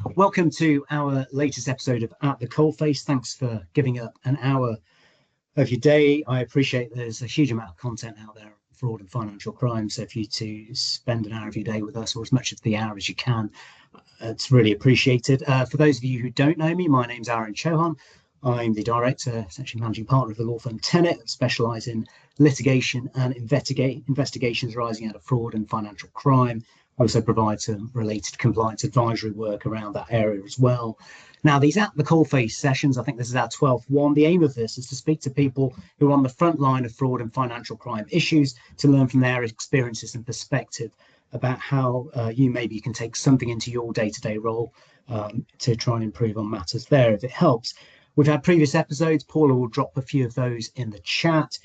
Welcome to our latest episode of At the Coalface. Thanks for giving up an hour of your day. I appreciate there's a huge amount of content out there on fraud and financial crime. So if you to spend an hour of your day with us, or as much of the hour as you can, it's really appreciated. For those of you who don't know me, my name's Arun Chauhan. I'm the director, essentially managing partner of the law firm Tenet, specialise in litigation and investigations arising out of fraud and financial crime. I also provide some related compliance advisory work around that area as well. Now, these At the Coalface sessions, I think this is our 12th one. The aim of this is to speak to people who are on the front line of fraud and financial crime issues, to learn from their experiences and perspective about how you maybe can take something into your day-to-day role to try and improve on matters there if it helps. We've had previous episodes. Paula will drop a few of those in the chat.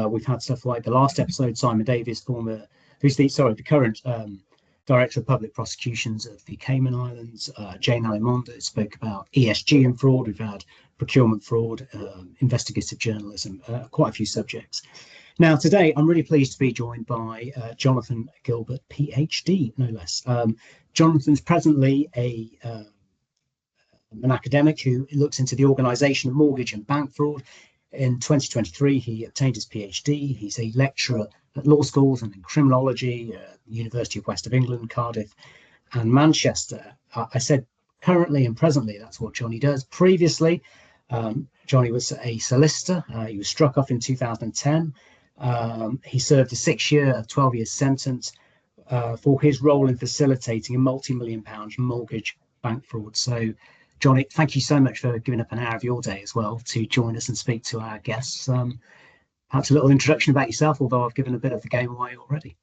We've had stuff like the last episode, Simon Davies, the current Director of Public Prosecutions of the Cayman Islands, Jane Alimonda, spoke about ESG and fraud. We've had procurement fraud, investigative journalism, quite a few subjects. Now, today, I'm really pleased to be joined by Jonathan Gilbert, PhD, no less. Jonathan's presently an academic who looks into the organisation of mortgage and bank fraud. In 2023, he obtained his PhD. He's a lecturer at law schools and in criminology, University of West of England, Cardiff and Manchester. I said currently and presently, that's what Johnny does. Previously, Johnny was a solicitor. He was struck off in 2010. He served a 6-year, 12-year sentence for his role in facilitating a multi-million-pound mortgage bank fraud. So, Johnny, thank you so much for giving up an hour of your day as well to join us and speak to our guests. Perhaps a little introduction about yourself, although I've given a bit of the game away already.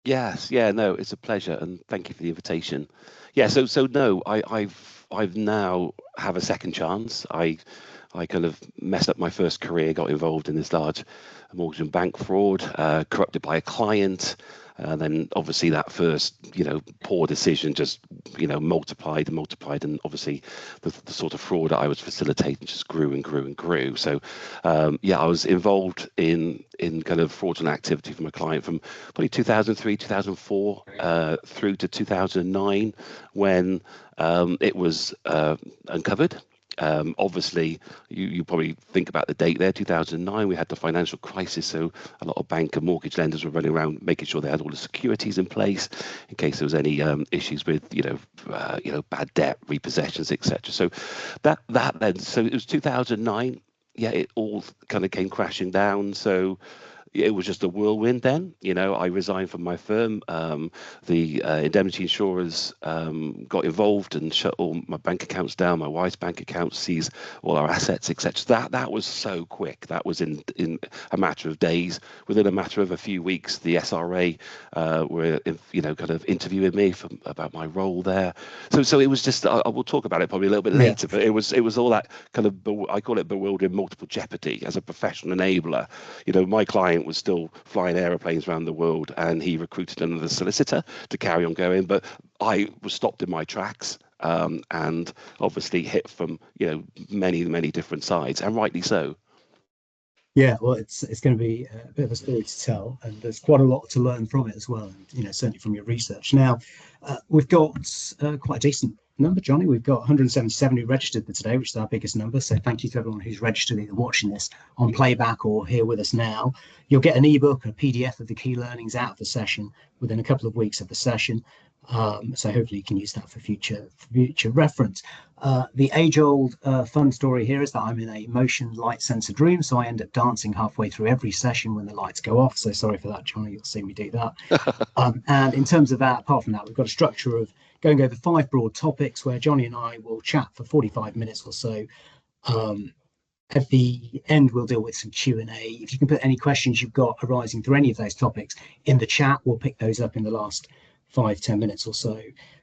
Yes, no, it's a pleasure, and thank you for the invitation. Yeah, I've now have a second chance. I kind of messed up my first career, got involved in this large mortgage and bank fraud, corrupted by a client. And then obviously that first, poor decision just, multiplied, and obviously the sort of fraud that I was facilitating just grew and grew and grew. So, I was involved in kind of fraudulent activity from a client from probably 2003, 2004 through to 2009 when it was uncovered. Obviously, you probably think about the date there, 2009, we had the financial crisis, so a lot of bank and mortgage lenders were running around making sure they had all the securities in place in case there was any issues with, bad debt, repossessions, etc. So so it was 2009. Yeah, it all kind of came crashing down. So it was just a whirlwind then. I resigned from my firm. The indemnity insurers got involved and shut all my bank accounts down, my wife's bank accounts, seized all our assets, etc. That was so quick. That was in a matter of days. Within a matter of a few weeks, the SRA were, kind of interviewing me about my role there. So it was just, I will talk about it probably a little bit later, but it was all that kind of, I call it bewildering multiple jeopardy as a professional enabler. My client was still flying aeroplanes around the world, and he recruited another solicitor to carry on going, but I was stopped in my tracks and obviously hit from many different sides, and rightly so. Yeah, well, it's going to be a bit of a story to tell, and there's quite a lot to learn from it as well, and certainly from your research. Now, we've got quite a decent number, Johnny. We've got 177 who registered for today, which is our biggest number. So thank you to everyone who's registered, either watching this on playback or here with us now. You'll get an ebook, a PDF of the key learnings out of the session within a couple of weeks of the session. So hopefully you can use that for future reference. The age-old fun story here is that I'm in a motion light censored room, so I end up dancing halfway through every session when the lights go off. So sorry for that, Johnny. You'll see me do that. And in terms of that, apart from that, we've got a structure of going over 5 broad topics where Johnny and I will chat for 45 minutes or so. At the end, we'll deal with some Q&A. If you can put any questions you've got arising through any of those topics in the chat, we'll pick those up in the last 5-10 minutes or so.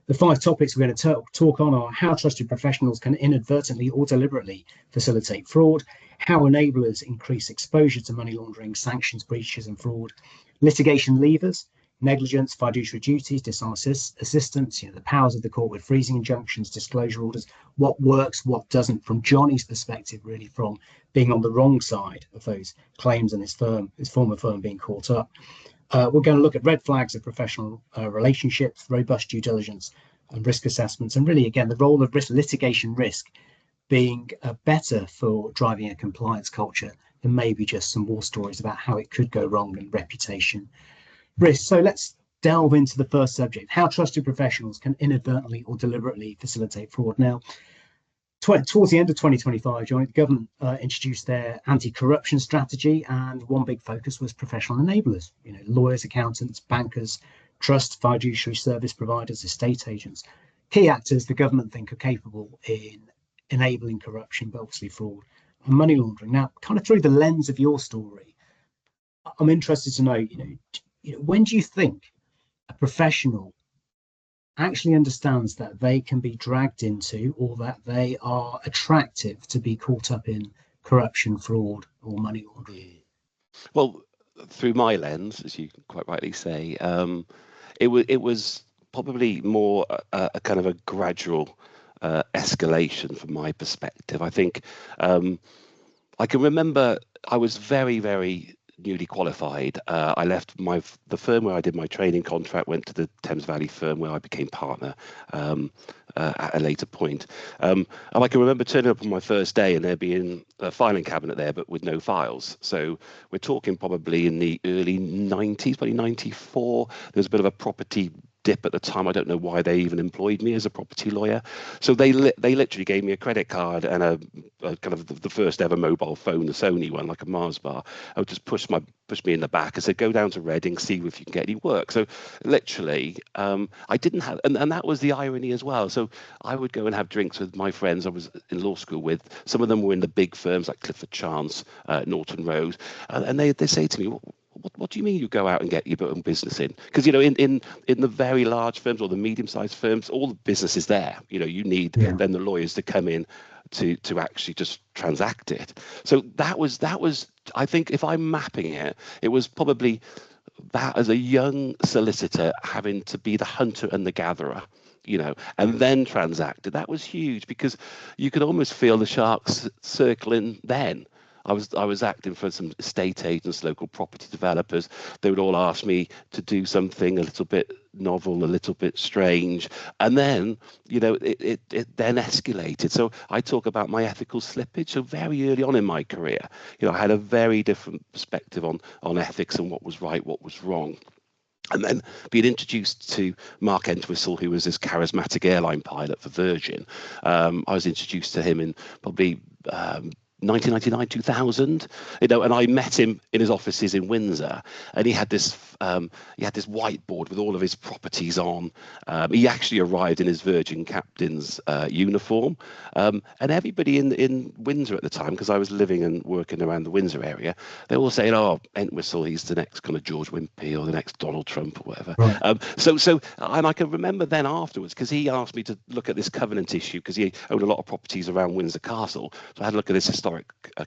The 5 topics we're going to talk on are how trusted professionals can inadvertently or deliberately facilitate fraud, how enablers increase exposure to money laundering, sanctions, breaches and fraud, litigation levers, negligence, fiduciary duties, dishonest assistance, the powers of the court with freezing injunctions, disclosure orders, what works, what doesn't, from Johnny's perspective, really from being on the wrong side of those claims and his former firm being caught up. We're going to look at red flags of professional relationships, robust due diligence, and risk assessments, and really, again, the role of litigation risk being better for driving a compliance culture than maybe just some war stories about how it could go wrong and reputation risk. So let's delve into the first subject: how trusted professionals can inadvertently or deliberately facilitate fraud. Now, towards the end of 2025, the government introduced their anti-corruption strategy, and one big focus was professional enablers. Lawyers, accountants, bankers, trust, fiduciary service providers, estate agents, key actors the government think are capable in enabling corruption, but obviously fraud and money laundering. Now, kind of through the lens of your story, I'm interested to know, when do you think a professional actually understands that they can be dragged into, or that they are attractive to be caught up in corruption, fraud, or money laundering? Well, through my lens, as you quite rightly say, it was probably more a kind of a gradual escalation from my perspective. I think I can remember I was very, very newly qualified. I left the firm where I did my training contract, went to the Thames Valley firm where I became partner at a later point. And I can remember turning up on my first day and there being a filing cabinet there, but with no files. So we're talking probably in the early 90s, probably 94. There was a bit of a property dip at the time. I don't know why they even employed me as a property lawyer. So they literally gave me a credit card and a kind of the first ever mobile phone, the Sony one, like a Mars bar. I would just push me in the back and said, go down to Reading, see if you can get any work. So literally, I didn't have, and that was the irony as well. So I would go and have drinks with my friends I was in law school with. Some of them were in the big firms like Clifford Chance, Norton Rose, and they say to me, what do you mean you go out and get your own business in? Because, in the very large firms or the medium-sized firms, all the business is there. You need then the lawyers to come in to actually just transact it. So that was, I think if I'm mapping it, it was probably that as a young solicitor having to be the hunter and the gatherer, and then transacted. That was huge because you could almost feel the sharks circling then. I was acting for some estate agents, local property developers. They would all ask me to do something a little bit novel, a little bit strange, and then it then escalated. So I talk about my ethical slippage. So very early on in my career, I had a very different perspective on ethics and what was right, what was wrong. And then being introduced to Mark Entwistle, who was this charismatic airline pilot for Virgin. I was introduced to him in probably 1999, 2000, and I met him in his offices in Windsor, and he had this whiteboard with all of his properties on. He actually arrived in his Virgin captain's uniform, and everybody in Windsor at the time, because I was living and working around the Windsor area, they all saying, "Oh, Entwistle, he's the next kind of George Wimpey or the next Donald Trump or whatever." Right. So, and I can remember then afterwards, because he asked me to look at this covenant issue, because he owned a lot of properties around Windsor Castle. So I had a look at this historic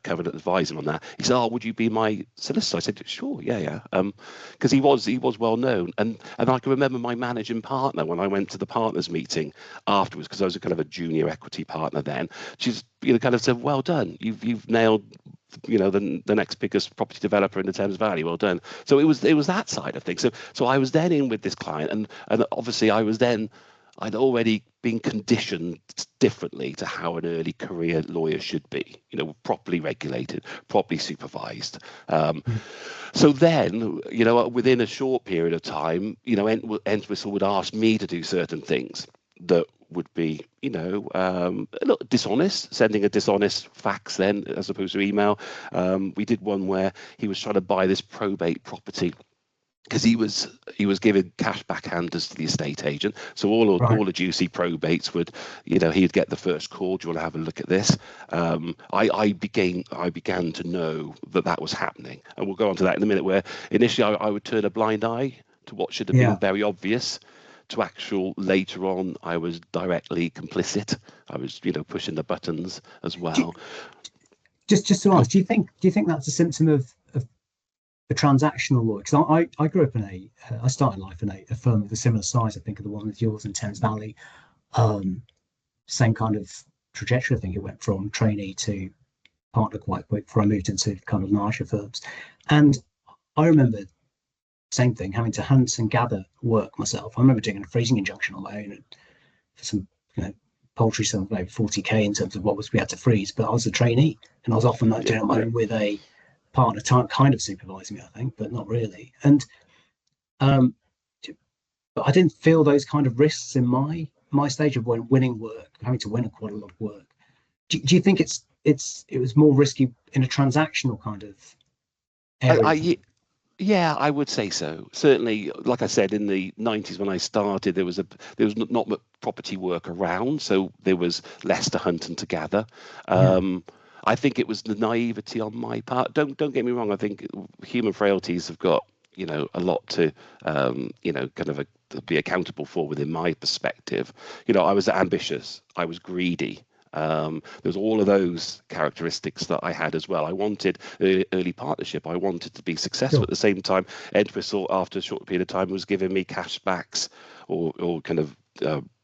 covenant advisor on that. He said, "Oh, would you be my solicitor?" I said, "Sure, yeah." Because he was well known, and I can remember my managing partner when I went to the partners meeting afterwards, because I was a kind of a junior equity partner then. She's kind of said, "Well done, you've nailed the next biggest property developer in the Thames Valley. Well done." So it was that side of things. So I was then in with this client, and obviously I'd already been conditioned differently to how an early career lawyer should be, properly regulated, properly supervised. So then, within a short period of time, Entwistle would ask me to do certain things that would be, dishonest, sending a dishonest fax then as opposed to email. We did one where he was trying to buy this probate property, because he was giving cash backhanders to the estate agent. So all the juicy probates would, he'd get the first call. "Do you want to have a look at this?" I began to know that was happening, and we'll go on to that in a minute. Where initially I would turn a blind eye to what should have been very obvious, to actual later on I was directly complicit. I was pushing the buttons as well. Just to ask, do you think that's a symptom of the transactional law? Because I grew up I started life in a firm of a similar size, I think, of the one with yours in Thames Valley. Same kind of trajectory. I think it went from trainee to partner quite quick before I moved into kind of larger firms. And I remember same thing, having to hunt and gather work myself. I remember doing a freezing injunction on my own some, paltry sum of maybe 40k in terms of what we had to freeze. But I was a trainee, and I was often like doing my own with a partner kind of supervising me, I think, but not really. And but I didn't feel those kind of risks in my stage of winning work, having to win quite a lot of work. Do you think it was more risky in a transactional kind of area? Yeah, I would say so. Certainly, like I said, in the 90s when I started, there was not much property work around, so there was less to hunt and to gather. I think it was the naivety on my part. Don't get me wrong. I think human frailties have got a lot to kind of to be accountable for within my perspective. I was ambitious. I was greedy. There's all of those characteristics that I had as well. I wanted early partnership. I wanted to be successful. At the same time, Entwistle, after a short period of time, was giving me cashbacks or kind of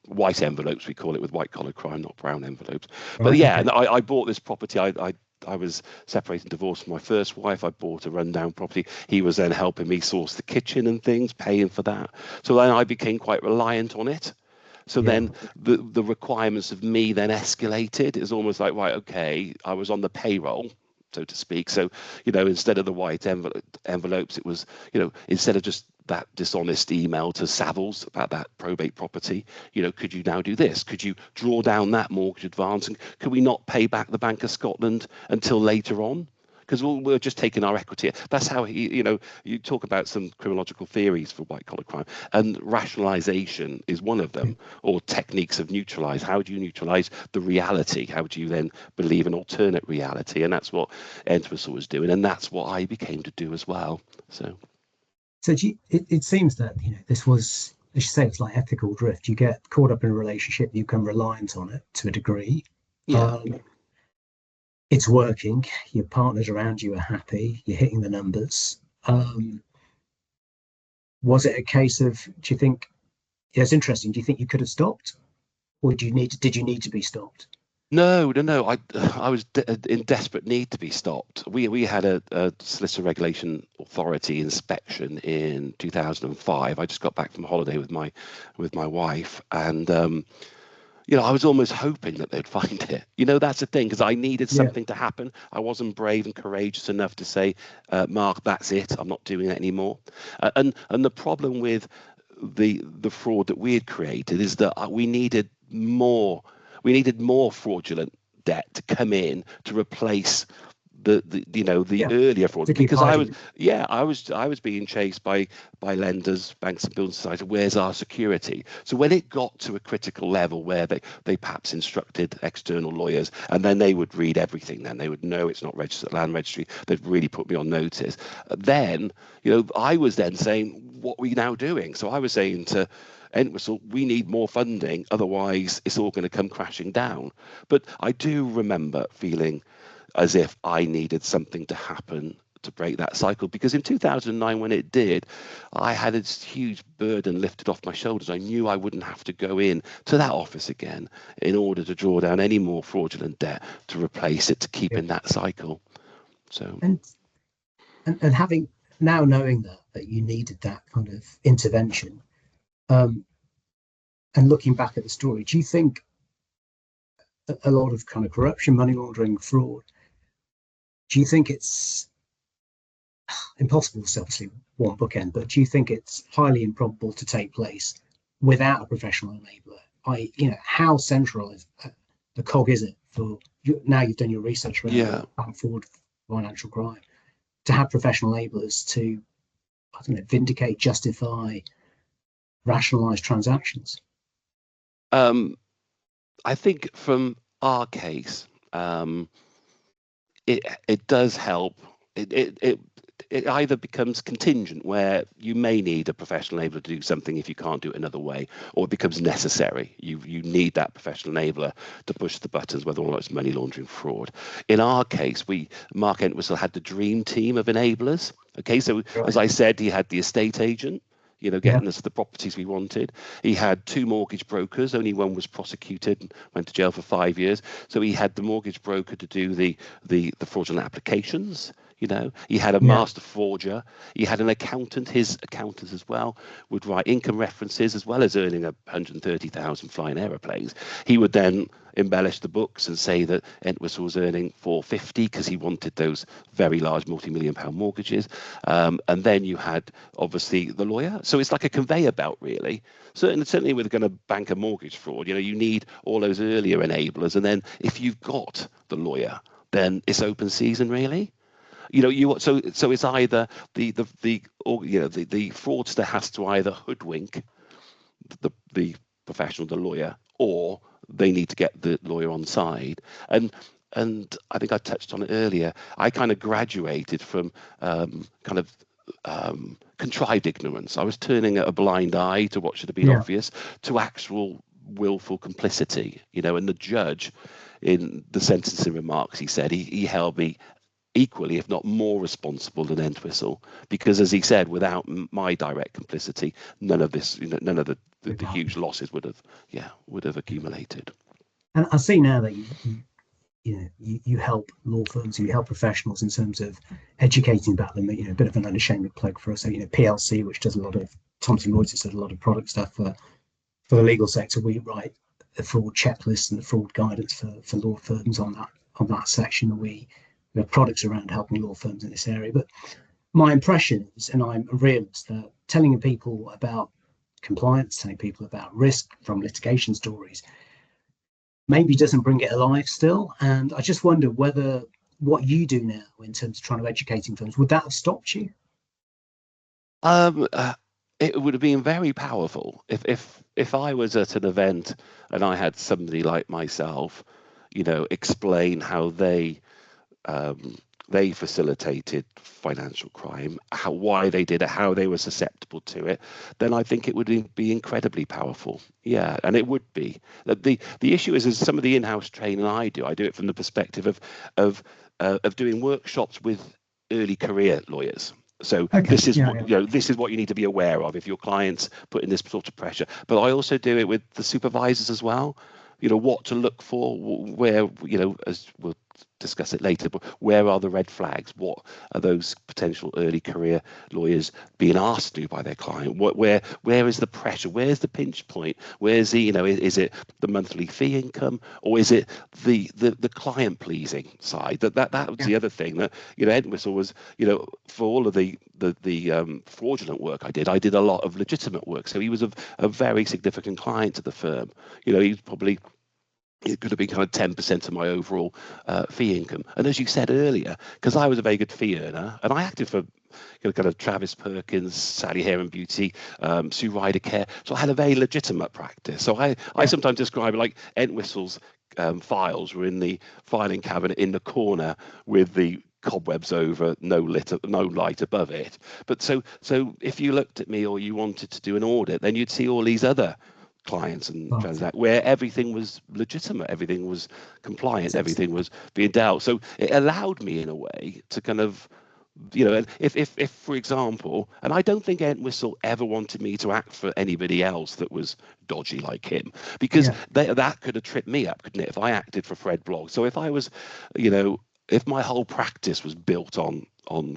white envelopes, we call it, with white collar crime, not brown envelopes. But and I bought this property. I was separated and divorced from my first wife. I bought a rundown property. He was then helping me source the kitchen and things, paying for that. So then I became quite reliant on it. So then the requirements of me then escalated. It's almost like, right, okay, I was on the payroll, so to speak. So, instead of the white envelopes, it was, instead of just that dishonest email to Savills about that probate property, could you now do this? Could you draw down that mortgage advance? And could we not pay back the Bank of Scotland until later on? Because we're just taking our equity. That's how you talk about some criminological theories for white collar crime, and rationalization is one of them, or techniques of neutralize. How do you neutralize the reality? How do you then believe an alternate reality? And that's what Entwistle was doing, and that's what I became to do as well. So it seems that this was, as you say, it's like ethical drift. You get caught up in a relationship, you become reliant on it to a degree. It's working, your partners around you are happy, you're hitting the numbers. Was it a case of, do you think, it's interesting, do you think you could have stopped? Or did you need to be stopped? No. I was in desperate need to be stopped. We had a solicitor regulation authority inspection in 2005. I just got back from holiday with my wife, and I was almost hoping that they'd find it. That's the thing, because I needed something to happen. I wasn't brave and courageous enough to say, Mark, that's it. I'm not doing it anymore. And the problem with the fraud that we had created is that we needed more fraudulent debt to come in to replace the earlier fraud, because I was being chased by lenders, banks and building society. Where's our security? So when it got to a critical level where they perhaps instructed external lawyers, and then they would read everything, then they would know it's not registered at land registry, they'd really put me on notice. Then I was then saying, what are we now doing? So I was saying to Entwistle, we need more funding, otherwise it's all going to come crashing down. But I do remember feeling as if I needed something to happen to break that cycle, because in 2009, when it did, I had this huge burden lifted off my shoulders. I knew I wouldn't have to go in to that office again in order to draw down any more fraudulent debt to replace it, to keep in that cycle. So and having now knowing that you needed that kind of intervention, and looking back at the story, do you think a lot of kind of corruption, money laundering, fraud, do you think it's impossible to obviously one bookend, but do you think it's highly improbable to take place without a professional enabler? How central is the cog is it for you, now you've done your research around back and forward financial crime, to have professional enablers to, I don't know, vindicate, justify, rationalize transactions? I think from our case, it does help. It either becomes contingent, where you may need a professional enabler to do something if you can't do it another way, or it becomes necessary. You need that professional enabler to push the buttons, whether or not it's money laundering, fraud. In our case, Mark Entwistle had the dream team of enablers. Okay, so as I said, he had the estate agent, getting us the properties we wanted. He had 2 mortgage brokers. Only one was prosecuted and went to jail for 5 years. So he had the mortgage broker to do the fraudulent applications. You know, he had a Yeah. master forger. He had an accountant. His accountant as well would write income references, as well as earning 130,000 flying aeroplanes. He would then embellish the books and say that Entwistle was earning 450 because he wanted those very large multi-million pound mortgages. And then you had obviously the lawyer. So it's like a conveyor belt, really. Certainly with going to bank a mortgage fraud, you know, you need all those earlier enablers. And then if you've got the lawyer, then it's open season, really. You know, so it's either the fraudster has to either hoodwink the professional, the lawyer, or they need to get the lawyer on side. And I think I touched on it earlier. I kind of graduated from contrived ignorance. I was turning a blind eye to what should have been Yeah. obvious, to actual willful complicity. You know, and the judge, in the sentencing remarks, he said he held me equally, if not more, responsible than Entwistle, because, as he said, without my direct complicity, none of this, you know, none of the huge losses would have accumulated. And I see now that you help law firms, you help professionals in terms of educating about them. You know, a bit of an unashamed plug for us. So, you know, PLC, which does a lot of Thomson Reuters, does a lot of product stuff for the legal sector. We write the fraud checklist and the fraud guidance for law firms on that section. We have products around helping law firms in this area. But my impression is, and I'm a realist, that telling people about compliance, telling people about risk from litigation stories, maybe doesn't bring it alive still. And I just wonder whether what you do now in terms of trying to educating firms, would that have stopped you? It would have been very powerful if I was at an event and I had somebody like myself, you know, explain how they facilitated financial crime, why they did it, how they were susceptible to it, then I think it would be incredibly powerful. Yeah, and it would be. The issue is some of the in-house training I do it from the perspective of doing workshops with early career lawyers. So this is what you know. This is what you need to be aware of if your client's putting this sort of pressure. But I also do it with the supervisors as well. You know, what to look for, where, you know, as we'll discuss it later, but where are the red flags? What are those potential early career lawyers being asked to do by their client? Where is the pressure? Where's the pinch point? Where's the, you know, is it the monthly fee income, or is it the client pleasing side? That was the other thing that, you know, Entwistle was, you know, for all of the fraudulent work I did a lot of legitimate work. So he was a very significant client to the firm. You know, he's probably, it could have been kind of 10% of my overall fee income. And as you said earlier, because I was a very good fee earner, and I acted for, you know, kind of Travis Perkins, Sally Hair and Beauty, Sue Ryder Care. So I had a very legitimate practice. So I sometimes describe it like Entwistle's files were in the filing cabinet in the corner with the cobwebs over, no light above it. But so if you looked at me or you wanted to do an audit, then you'd see all these other clients and transact where everything was legitimate, everything was compliant, everything was being dealt. So it allowed me in a way to kind of, you know, if for example, and I don't think Entwistle ever wanted me to act for anybody else that was dodgy like him, because that could have tripped me up, couldn't it, if I acted for Fred Blogg. So if I was, you know, if my whole practice was built on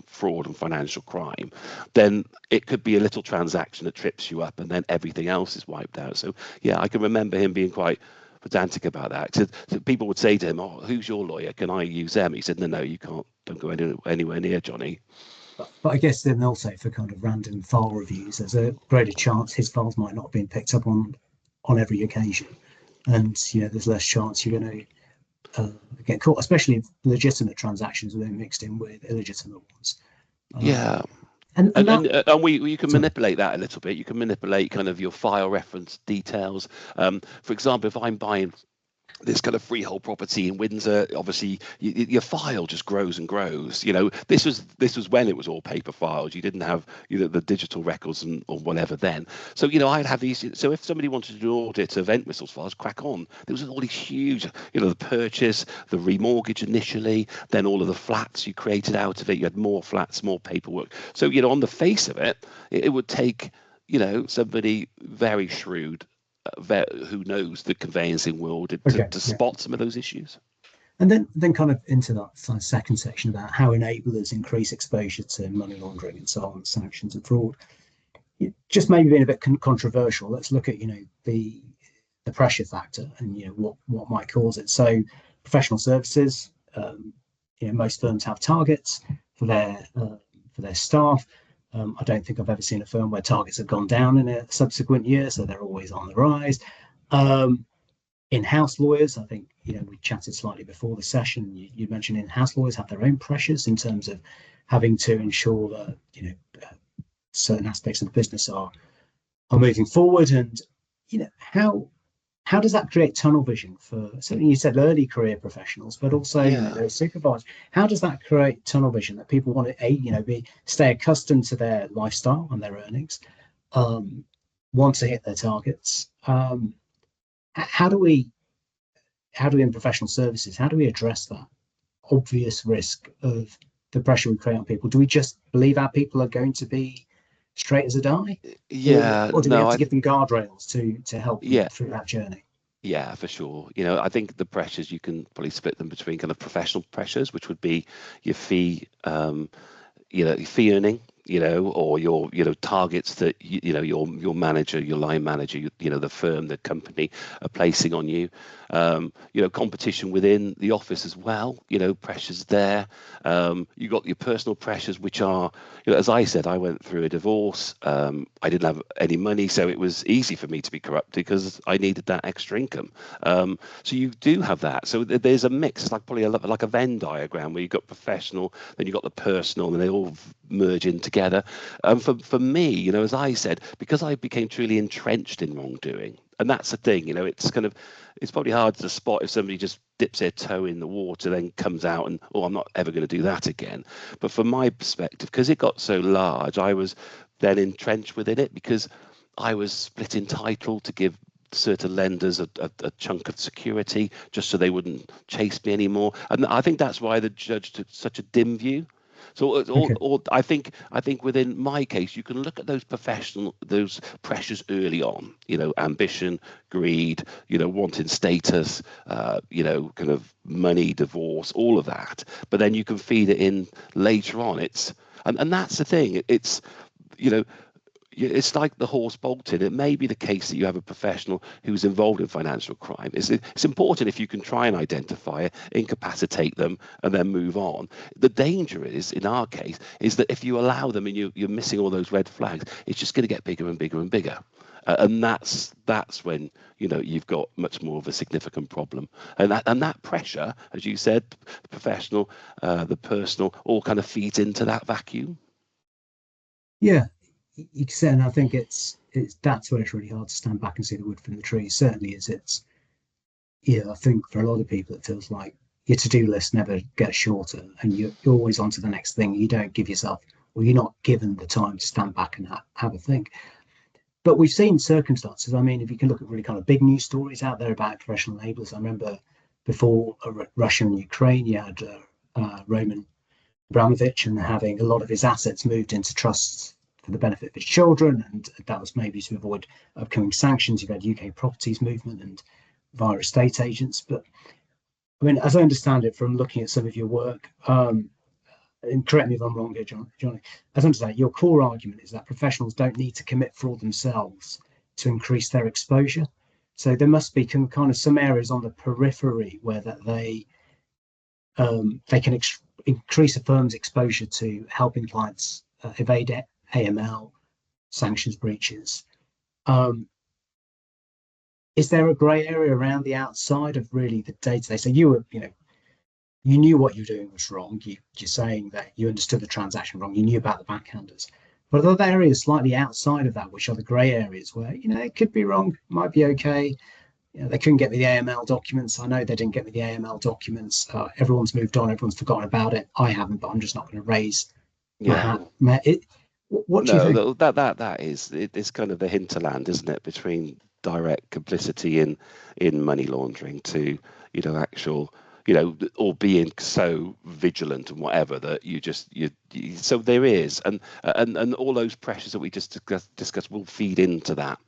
fraud and financial crime, then it could be a little transaction that trips you up and then everything else is wiped out. So yeah, I can remember him being quite pedantic about that. So people would say to him, "Oh, who's your lawyer? Can I use them?" He said, "No, you can't. Don't go anywhere near Johnny." But I guess then also for kind of random file reviews, there's a greater chance his files might not have been picked up on every occasion, and you know there's less chance you're going to get caught, especially if legitimate transactions are then mixed in with illegitimate ones. Yeah. And you can manipulate that a little bit. You can manipulate kind of your file reference details. For example, if I'm buying this kind of freehold property in Windsor, obviously your file just grows and grows. You know, this was when it was all paper files. You didn't have, you know, the digital records or whatever then. So, you know, I'd have these. So if somebody wanted to do an audit of Entwistle's files, crack on. There was all these huge, you know, the purchase, the remortgage initially, then all of the flats you created out of it. You had more flats, more paperwork. So, you know, on the face of it, it would take, you know, somebody very shrewd who knows the conveyancing world to spot some of those issues. And then kind of into that second section about how enablers increase exposure to money laundering and so on, sanctions and fraud. Just maybe being a bit controversial, let's look at the pressure factor and what might cause it. So professional services, most firms have targets for their staff. I don't think I've ever seen a firm where targets have gone down in a subsequent year, so they're always on the rise. In-house lawyers, I think we chatted slightly before the session. You mentioned in-house lawyers have their own pressures in terms of having to ensure that certain aspects of the business are moving forward, and how does that create tunnel vision for certainly you said early career professionals, but also those supervisors? How does that create tunnel vision that people want to stay accustomed to their lifestyle and their earnings, want to hit their targets? How do we in professional services, how do we address that obvious risk of the pressure we create on people? Do we just believe our people are going to be straight as a die? Or do we have to give them guardrails to help them through that journey? Yeah, for sure. I think the pressures, you can probably split them between kind of professional pressures, which would be your fee, fee earning, or your, targets that, your manager, your line manager, the firm, the company are placing on you. Competition within the office as well, pressures there. You got your personal pressures, which are, as I said, I went through a divorce. I didn't have any money, so it was easy for me to be corrupt because I needed that extra income. So you do have that. So there's a mix. It's like probably like a Venn diagram where you've got professional, then you've got the personal, and they all merge in together. For me, as I said, because I became truly entrenched in wrongdoing, and that's the thing, it's probably hard to spot if somebody just dips their toe in the water, then comes out and, I'm not ever going to do that again. But from my perspective, because it got so large, I was then entrenched within it because I was split entitled to give certain lenders a chunk of security just so they wouldn't chase me anymore. And I think that's why the judge took such a dim view. So I think within my case, you can look at those pressures early on, ambition, greed, wanting status, kind of money, divorce, all of that. But then you can feed it in later on. And that's the thing. It's like the horse bolting. It may be the case that you have a professional who's involved in financial crime. It's important if you can try and identify it, incapacitate them, and then move on. The danger is, in our case, is that if you allow them and you're missing all those red flags, it's just going to get bigger and bigger and bigger. And that's when you've got much more of a significant problem. And that pressure, as you said, the professional, the personal, all kind of feeds into that vacuum. Yeah. You said, and I think it's that's where it's really hard to stand back and see the wood from the trees. Certainly, I think for a lot of people it feels like your to-do list never gets shorter, and you're always on to the next thing. You don't give yourself, or you're not given the time to stand back and have a think. But we've seen circumstances. I mean, if you can look at really kind of big news stories out there about professional enablers, I remember before Russia and Ukraine, you had Roman Abramovich and having a lot of his assets moved into trusts for the benefit of his children, and that was maybe to avoid upcoming sanctions. You've had UK properties movement and via estate agents. But I mean, as I understand it from looking at some of your work, and correct me if I'm wrong here, Johnny, as I understand it, your core argument is that professionals don't need to commit fraud themselves to increase their exposure. So there must be kind of some areas on the periphery where that they can increase a firm's exposure to helping clients evade AML, sanctions breaches. Is there a grey area around the outside of really the day-to-day? So you knew what you were doing was wrong. You're saying that you understood the transaction wrong. You knew about the backhanders. But are there areas slightly outside of that, which are the grey areas where, it could be wrong, might be okay. They couldn't get me the AML documents. I know they didn't get me the AML documents. Everyone's moved on. Everyone's forgotten about it. I haven't, but I'm just not going to raise my hand. What do you think? It's kind of the hinterland, isn't it, between direct complicity in money laundering to actual or being so vigilant and whatever that you so there is, and all those pressures that we just discussed will feed into that.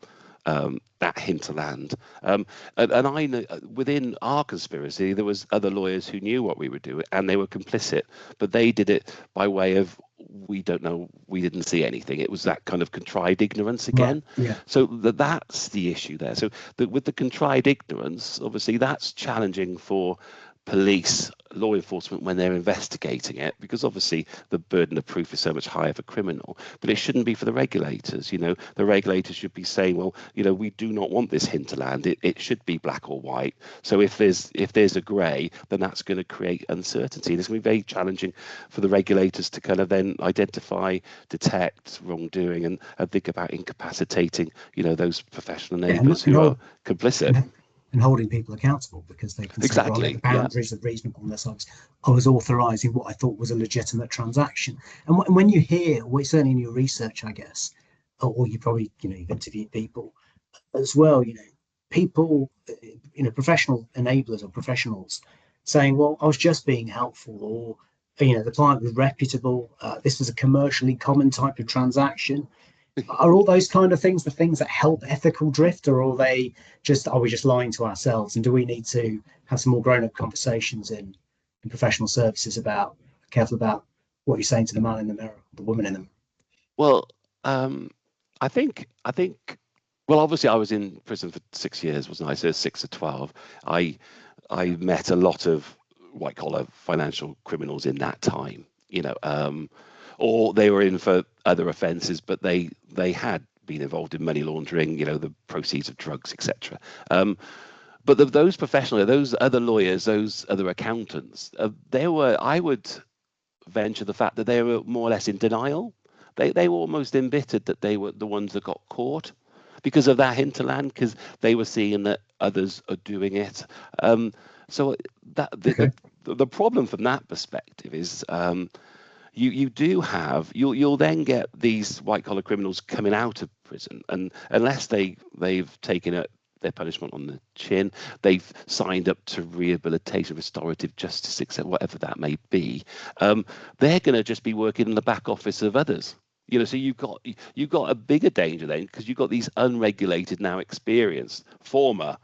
that hinterland. And I know within our conspiracy, there was other lawyers who knew what we were doing and they were complicit, but they did it by way of, we don't know, we didn't see anything. It was that kind of contrived ignorance again. Right. Yeah. So that's the issue there. So with the contrived ignorance, obviously that's challenging for police, law enforcement when they're investigating it, because obviously the burden of proof is so much higher for criminal, but it shouldn't be for the regulators. The regulators should be saying, well, we do not want this hinterland. It should be black or white. So if there's a grey, then that's going to create uncertainty, and it's going to be very challenging for the regulators to kind of then identify, detect wrongdoing, and think about incapacitating those professional enablers who are complicit. And holding people accountable, because they can say, well, the boundaries of reasonableness, I was authorising what I thought was a legitimate transaction. And when you hear, well, certainly in your research, I guess, or you probably, you've interviewed people as well, people, professional enablers or professionals saying, well, I was just being helpful, or, the client was reputable, this was a commercially common type of transaction. Are all those kind of things the things that help ethical drift, or are we just lying to ourselves? And do we need to have some more grown-up conversations in professional services careful about what you're saying to the man in the mirror, the woman in them? Well, I think, well, obviously I was in prison for 6 years, wasn't I? So 6 to 12. I met a lot of white collar financial criminals in that time, or they were in for other offences, but they had been involved in money laundering, the proceeds of drugs, etc. But those professionals, those other lawyers, those other accountants, I would venture the fact that they were more or less in denial. They were almost embittered that they were the ones that got caught because of that hinterland, because they were seeing that others are doing it. So that the problem from that perspective is, you'll then get these white collar criminals coming out of prison, and unless they've taken their punishment on the chin, they've signed up to rehabilitation, restorative justice, etc., whatever that may be, they're going to just be working in the back office of others. So you've got a bigger danger then, because you've got these unregulated, now experienced, former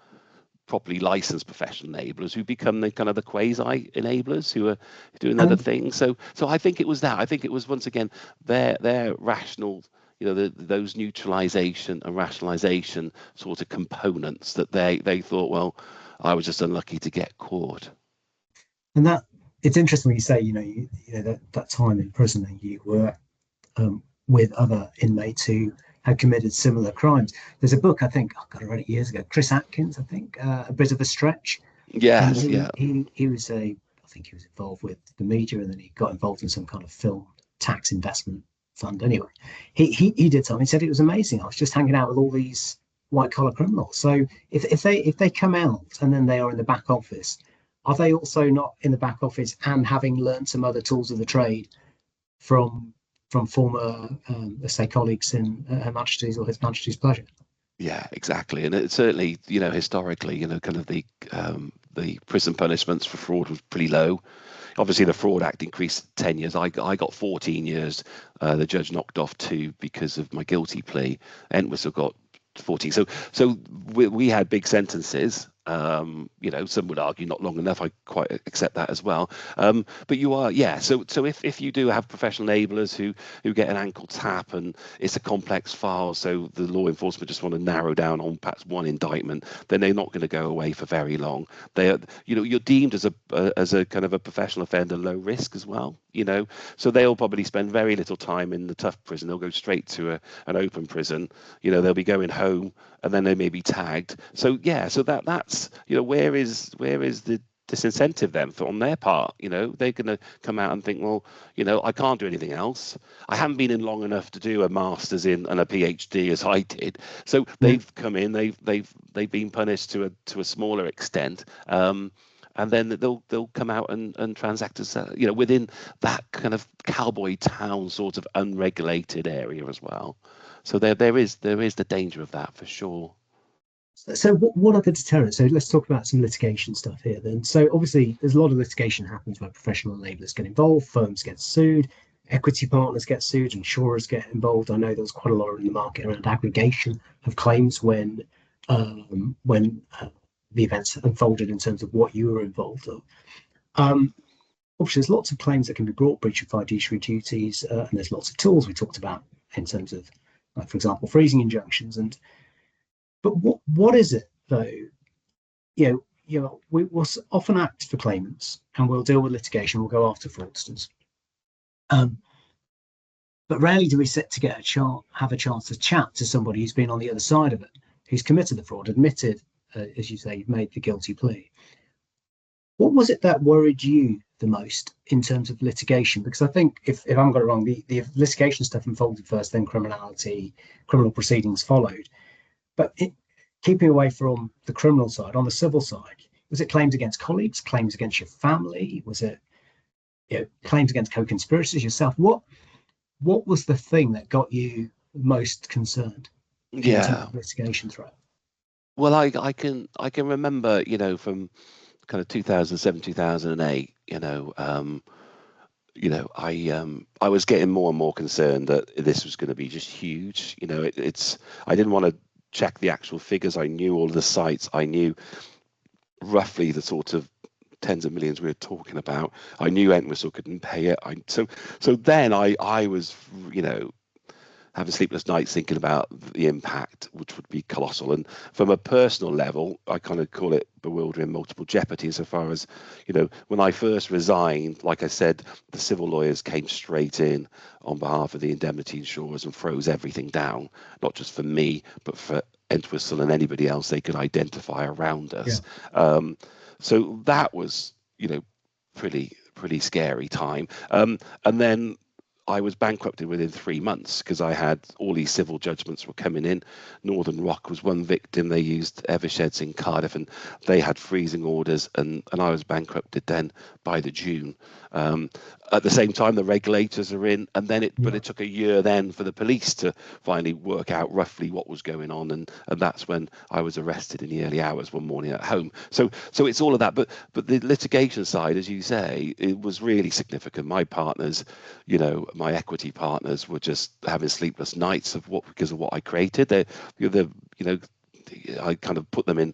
properly licensed professional enablers who become the kind of the quasi enablers who are doing other things. So I think it was that. I think it was, once again, their rational, those neutralization and rationalization sort of components that they thought, well, I was just unlucky to get caught. And that it's interesting when you say, that time in prison, you were with other inmates who had committed similar crimes. There's a book, I think, I read it years ago, Chris Atkins, I think, A Bit of a Stretch. Yes, he was I think he was involved with the media, and then he got involved in some kind of film tax investment fund. Anyway, he did something. He said it was amazing. I was just hanging out with all these white collar criminals. So if they come out and then they are in the back office, are they also not in the back office and having learned some other tools of the trade from former, let's say, colleagues in Her Majesty's or His Majesty's pleasure? Yeah, exactly. And it certainly, historically, kind of the prison punishments for fraud was pretty low. Obviously, the Fraud Act increased 10 years. I got 14 years. The judge knocked off 2 because of my guilty plea. Entwistle got 14. So we had big sentences. Some would argue not long enough. I quite accept that as well. But you are, yeah. So if you do have professional enablers who get an ankle tap and it's a complex file, so the law enforcement just want to narrow down on perhaps one indictment, then they're not going to go away for very long. You're deemed as a kind of a professional offender low risk as well. So they'll probably spend very little time in the tough prison. They'll go straight to an open prison. They'll be going home, and then they may be tagged. So yeah, so that's where is the disincentive then on their part? They're going to come out and think, well, I can't do anything else. I haven't been in long enough to do a master's and a PhD as I did. So they've come in, they've been punished to a smaller extent. And then they'll come out and transact as within that kind of cowboy town sort of unregulated area as well. So there is the danger of that for sure. So what are the deterrents? So let's talk about some litigation stuff here then. So obviously there's a lot of litigation happens where professional enablers get involved, firms get sued. equity partners get sued, insurers get involved. I know there was quite a lot in the market around aggregation of claims when the events unfolded in terms of what you were involved in. Obviously, there's lots of claims that can be brought, breach of fiduciary duties, and there's lots of tools we talked about in terms of, like, for example, freezing injunctions. But what is it though? We will often act for claimants, and we'll deal with litigation. We'll go after fraudsters. But rarely do we sit to have a chance to chat to somebody who's been on the other side of it, who's committed the fraud, admitted, as you say, made the guilty plea. What was it that worried you the most in terms of litigation? Because I think, if I haven't got it wrong, the litigation stuff unfolded first, then criminal proceedings followed. But keeping away from the criminal side, on the civil side, was it claims against colleagues, claims against your family? Was it claims against co-conspirators, yourself? What was the thing that got you most concerned in terms of litigation threat? Well, I can remember, from kind of 2007, 2008, I was getting more and more concerned that this was going to be just huge. I didn't want to check the actual figures. I knew all of the sites. I knew roughly the sort of tens of millions we were talking about. I knew Entwistle couldn't pay it. So then I was, having sleepless nights thinking about the impact, which would be colossal. And from a personal level, I kind of call it bewildering multiple jeopardy, insofar as, when I first resigned, like I said, the civil lawyers came straight in on behalf of the indemnity insurers and froze everything down, not just for me, but for Entwistle and anybody else they could identify around us. Yeah. So that was, pretty scary time. And then I was bankrupted within 3 months because I had all these civil judgments were coming in. Northern Rock was one victim. They used Eversheds in Cardiff, and they had freezing orders, and I was bankrupted then by the June. At the same time, the regulators are in, and then but it took a year then for the police to finally work out roughly what was going on, and that's when I was arrested in the early hours one morning at home. So it's all of that, but the litigation side, as you say, it was really significant. My partners, my equity partners, were just having sleepless nights because of what I created. I kind of put them in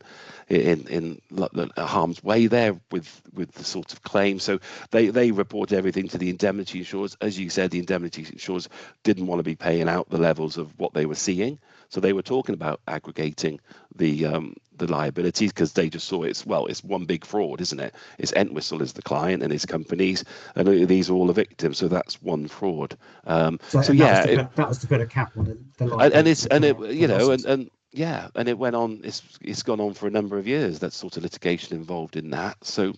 harm's way there with the sort of claim. So they report everything to the indemnity insurers. As you said, the indemnity insurers didn't want to be paying out the levels of what they were seeing. So they were talking about aggregating the liabilities, because they just saw it's one big fraud, isn't it? It's Entwistle is the client and his companies, and these are all the victims. So that's one fraud. That was to put a cap on the liability. And it went on. It's gone on for a number of years. That sort of litigation involved in that. So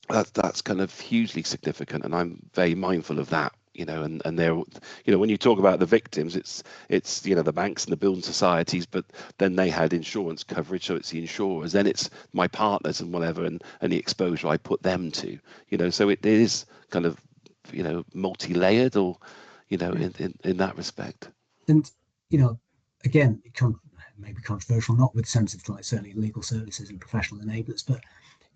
that's kind of hugely significant, and I'm very mindful of that. And they're, when you talk about the victims, it's the banks and the building societies, but then they had insurance coverage, so it's the insurers. Then it's my partners and whatever, and the exposure I put them to. So it is kind of multi-layered, or in that respect. And again, it may be controversial, not with sense of certainly legal services and professional enablers, but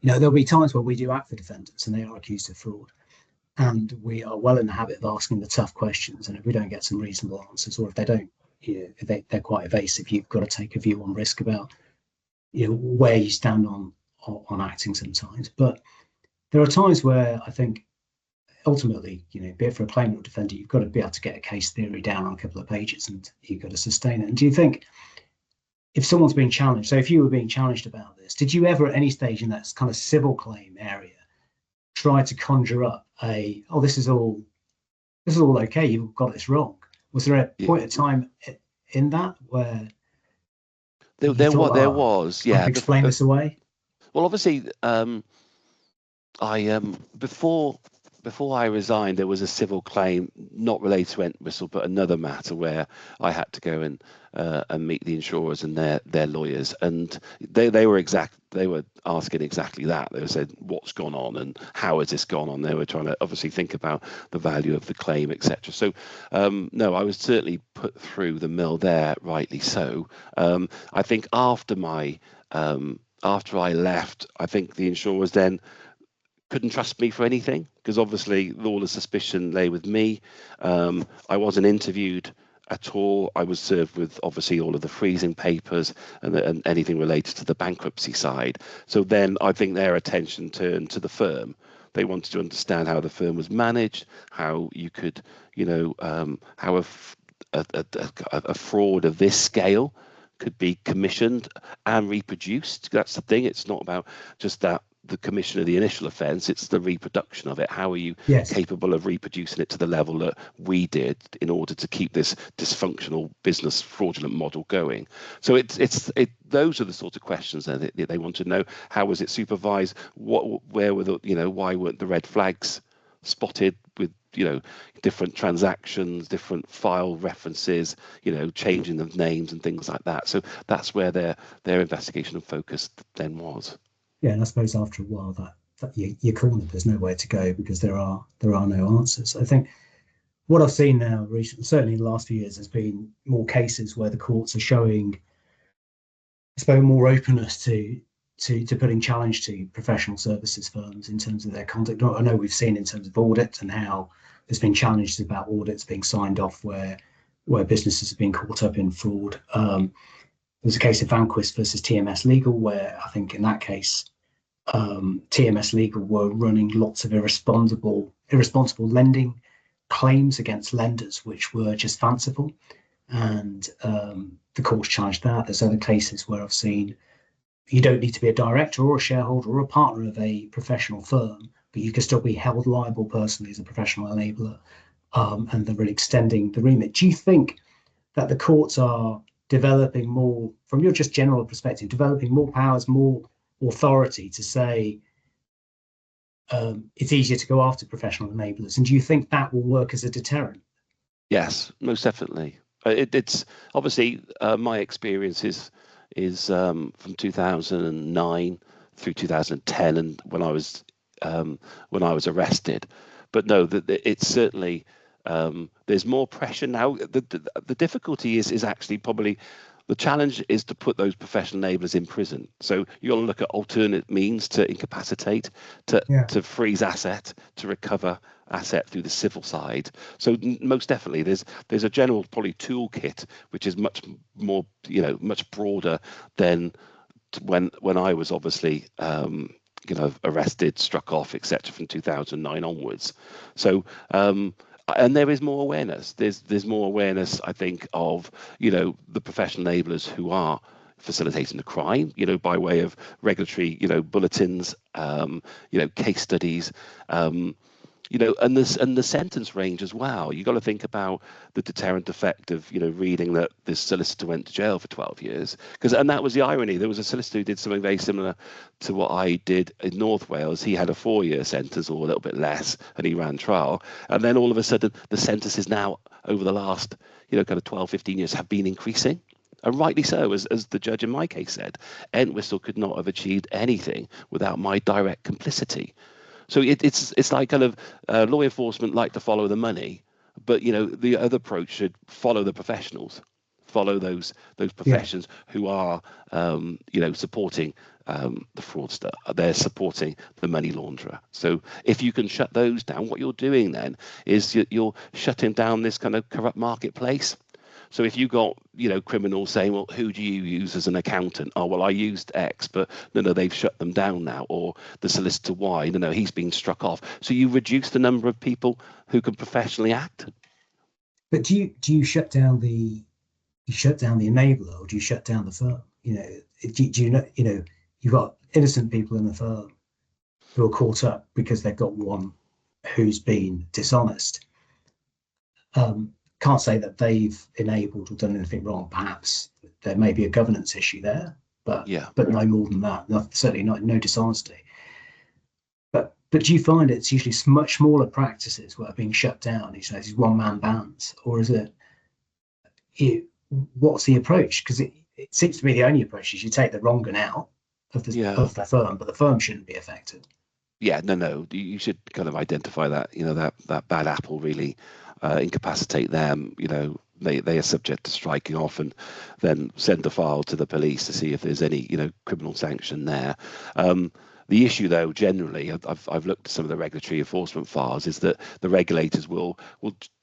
there'll be times where we do act for defendants and they are accused of fraud, and we are well in the habit of asking the tough questions. And if we don't get some reasonable answers, or if they don't, they're quite evasive, you've got to take a view on risk about where you stand on acting sometimes. But there are times where I think ultimately, be it for a claimant or defendant, you've got to be able to get a case theory down on a couple of pages, and you've got to sustain it. And do you think, if someone's being challenged, so if you were being challenged about this, did you ever at any stage in that kind of civil claim area try to conjure up this is all okay, you've got this wrong? Was there a point of time in that where there was, yeah. Explain this away? Well, obviously, I before I resigned, there was a civil claim not related to Entwistle, but another matter where I had to go and meet the insurers and their lawyers, and they were asking exactly that. They said, what's gone on and how has this gone on? They were trying to obviously think about the value of the claim, etc. So no, I was certainly put through the mill there, rightly so. I think after I left, I think the insurers then couldn't trust me for anything, because obviously all the suspicion lay with me. I wasn't interviewed at all. I was served with obviously all of the freezing papers and anything related to the bankruptcy side. So then I think their attention turned to the firm. They wanted to understand how the firm was managed, how you could, how a fraud of this scale could be commissioned and reproduced. That's the thing. It's not about just that the commission of the initial offence, it's the reproduction of it. How are you capable of reproducing it to the level that we did in order to keep this dysfunctional business fraudulent model going? So those are the sort of questions that they want to know. How was it supervised? Where were why weren't the red flags spotted with different transactions, different file references, changing of names and things like that. So that's where their investigation and focus then was. Yeah, and I suppose after a while that you're cornered. There's nowhere to go because there are no answers. I think what I've seen now recently, certainly in the last few years, there's been more cases where the courts are showing, I suppose, more openness to putting challenge to professional services firms in terms of their conduct. I know we've seen in terms of audit and how there's been challenges about audits being signed off where businesses have been caught up in fraud. There's a case of Vanquist versus TMS Legal where I think in that case, TMS Legal were running lots of irresponsible lending claims against lenders, which were just fanciful. And the courts challenged that. There's other cases where I've seen you don't need to be a director or a shareholder or a partner of a professional firm, but you can still be held liable personally as a professional enabler. And they're really extending the remit. Do you think that the courts are developing more, from your just general perspective, developing more powers, more authority to say it's easier to go after professional enablers? And do you think that will work as a deterrent? Yes, most definitely. It's obviously my experience is from 2009 through 2010, and when I was arrested. But no, it's certainly there's more pressure now. The difficulty is actually probably the challenge is to put those professional enablers in prison. So you got to look at alternate means to incapacitate, to freeze asset, to recover asset through the civil side. So most definitely there's a general probably toolkit which is much more much broader than when I was obviously arrested, struck off, etc. from 2009 onwards. So and there is more awareness. There's more awareness, I think, of the professional enablers who are facilitating the crime, by way of regulatory, bulletins, case studies, and the sentence range as well. You got to think about the deterrent effect of reading that this solicitor went to jail for 12 years, and that was the irony. There was a solicitor who did something very similar to what I did in North Wales. He had a 4-year sentence or a little bit less, and he ran trial, and then all of a sudden the sentences now over the last kind of 12, 15 years have been increasing. And rightly so, as the judge in my case said, Entwistle could not have achieved anything without my direct complicity. So it's like kind of law enforcement like to follow the money, but the other approach should follow the professionals, follow those professions who are supporting the fraudster. They're supporting the money launderer. So if you can shut those down, what you're doing then is you're shutting down this kind of corrupt marketplace. So if you got, criminals saying, well, who do you use as an accountant? Oh, well, I used X, but no, they've shut them down now. Or the solicitor Y, no, he's been struck off. So you reduce the number of people who can professionally act. But do you shut down the enabler, or do you shut down the firm? You've got innocent people in the firm who are caught up because they've got one who's been dishonest. Can't say that they've enabled or done anything wrong. Perhaps there may be a governance issue there, but no more than that. Certainly no dishonesty. But do you find it's usually much smaller practices where are being shut down? These one-man bands, or is it? What's the approach? Because it seems to me the only approach is you take the wrong one out of the firm, but the firm shouldn't be affected. Yeah, no. You should kind of identify that that bad apple, really incapacitate them. They are subject to striking off, and then send a file to the police to see if there's any criminal sanction there. The issue, though, generally, I've looked at some of the regulatory enforcement files, is that the regulators will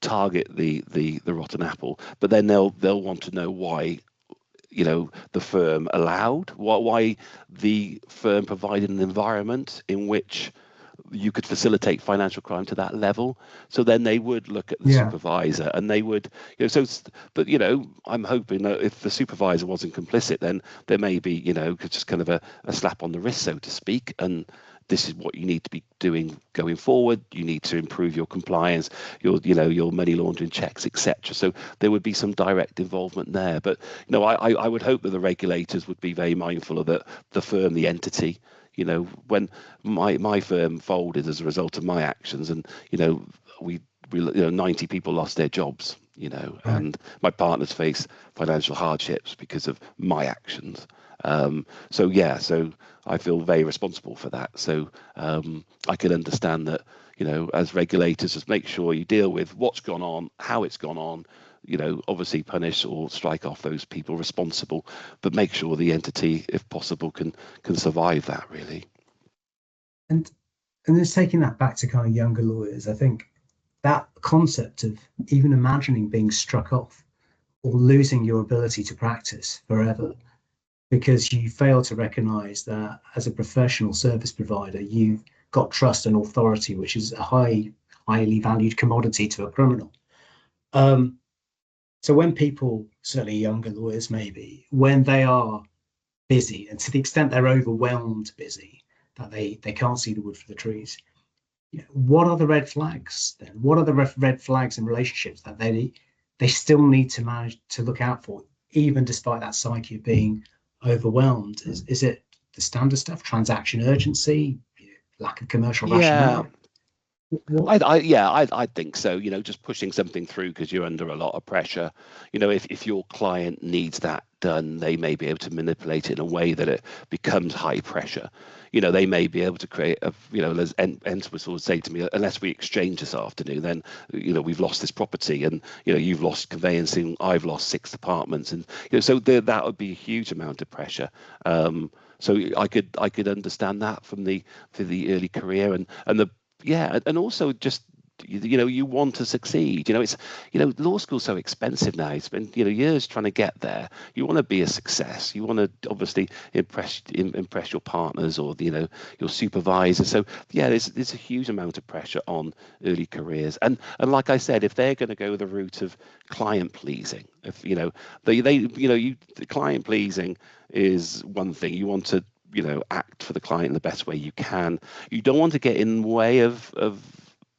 target the rotten apple, but then they'll want to know why, the firm allowed, why the firm provided an environment in which you could facilitate financial crime to that level. So then they would look at the supervisor, and they would, but I'm hoping that if the supervisor wasn't complicit, then there may be, just kind of a slap on the wrist, so to speak, and this is what you need to be doing going forward. You need to improve your compliance, your money laundering checks, etc. So there would be some direct involvement there. But I would hope that the regulators would be very mindful of the firm, the entity. When my firm folded as a result of my actions, and we 90 people lost their jobs, and my partners face financial hardships because of my actions. So I feel very responsible for that. So I can understand that, as regulators, just make sure you deal with what's gone on, how it's gone on, obviously punish or strike off those people responsible, but make sure the entity, if possible, can survive that, really. And just taking that back to kind of younger lawyers, I think that concept of even imagining being struck off or losing your ability to practice forever because you fail to recognize that as a professional service provider, you've got trust and authority, which is a highly valued commodity to a criminal. So when people, certainly younger lawyers maybe, when they are busy, and to the extent they're overwhelmed busy, that they can't see the wood for the trees, what are the red flags then? What are the red flags in relationships that they still need to manage to look out for, even despite that psyche of being overwhelmed? Is it the standard stuff, transaction urgency, lack of commercial rationale? I think so. Just pushing something through because you're under a lot of pressure. If your client needs that done, they may be able to manipulate it in a way that it becomes high pressure. They may be able to create as Entwistle would say to me, unless we exchange this afternoon, then we've lost this property, and you've lost conveyancing, I've lost 6 departments, and so that would be a huge amount of pressure. So I could understand that for the early career, and also just you want to succeed. It's law school's so expensive now. It's been years trying to get there. You want to be a success. You want to obviously impress your partners or your supervisor. So there's a huge amount of pressure on early careers. And like I said, if they're going to go the route of client pleasing, if client pleasing is one thing. You want to act for the client in the best way you can. You don't want to get in the way of